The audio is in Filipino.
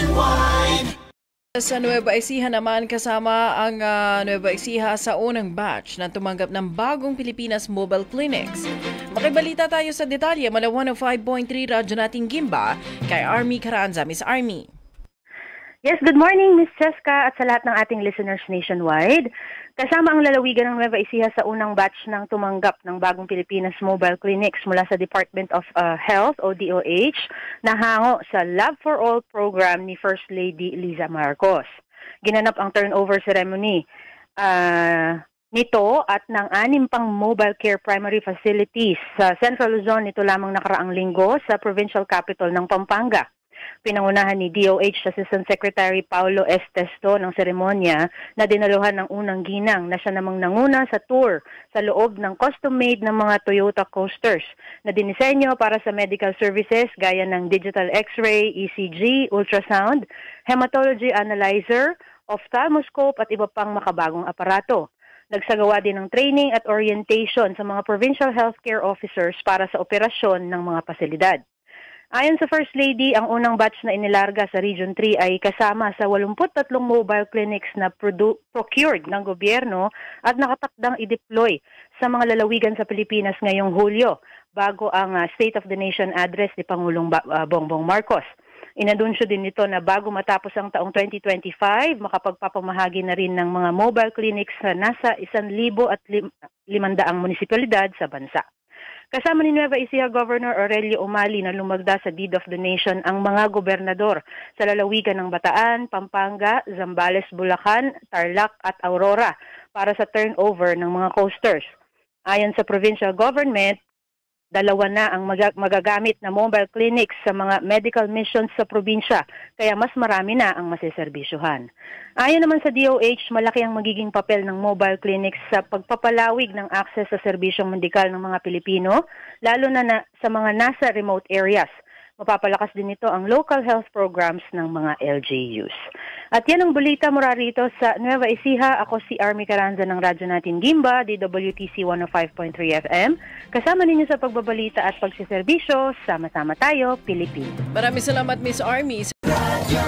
nationwide. Sa Nueva Ecija naman kasama ang Nueva Ecija sa unang batch na tumanggap ng bagong Pilipinas Mobile Clinics. Makibalita tayo sa detalye mula 105.3 Radyo Nating Gimba kay Army Caranza. Miss Army. Yes, good morning Miss Cheska at sa lahat ng ating listeners nationwide. Kasama ang lalawigan ng Nueva Ecija sa unang batch ng tumanggap ng bagong Pilipinas Mobile Clinics mula sa Department of Health o DOH na hango sa Lab for All program ni First Lady Liza Marcos. Ginanap ang turnover ceremony nito at ng 6 pang mobile care primary facilities sa Central Luzon nito lamang nakaraang linggo sa provincial capital ng Pampanga. Pinangunahan ni DOH Assistant Secretary Paulo S. Testo ng seremonya na dinaluhan ng unang ginang na siya namang nanguna sa tour sa loob ng custom-made ng mga Toyota coasters na dinisenyo para sa medical services gaya ng digital x-ray, ECG, ultrasound, hematology analyzer, ophthalmoscope at iba pang makabagong aparato. Nagsagawa din ng training at orientation sa mga provincial healthcare officers para sa operasyon ng mga pasilidad. Ayon sa First Lady, ang unang batch na inilarga sa Region 3 ay kasama sa 83 mobile clinics na procured ng gobyerno at nakatakdang i-deploy sa mga lalawigan sa Pilipinas ngayong Hulyo bago ang State of the Nation address ni Pangulong Bongbong Marcos. Inanunsyo din nito na bago matapos ang taong 2025, makapagpapamahagi na rin ng mga mobile clinics na nasa 1,500 munisipalidad sa bansa. Kasama ni Nueva Ecija Governor Aurelio Umali na lumagda sa Deed of Donation ang mga gobernador sa lalawigan ng Bataan, Pampanga, Zambales, Bulacan, Tarlac at Aurora para sa turnover ng mga coasters. Ayon sa provincial government, 2 na ang magagamit na mobile clinics sa mga medical missions sa probinsya, kaya mas marami na ang masiserbisyuhan. Ayon naman sa DOH, malaki ang magiging papel ng mobile clinics sa pagpapalawig ng access sa serbisyong medikal ng mga Pilipino, lalo na sa mga nasa remote areas. Mapapalakas din ito ang local health programs ng mga LGUs. At yan ang balita mula rito sa Nueva Ecija. Ako si Army Caranza ng Radyo Nating Gimba, DWTC 105.3 FM. Kasama ninyo sa pagbabalita at pagsiservisyo. Sama-sama tayo, Pilipino. Maraming salamat, Miss Army. Radio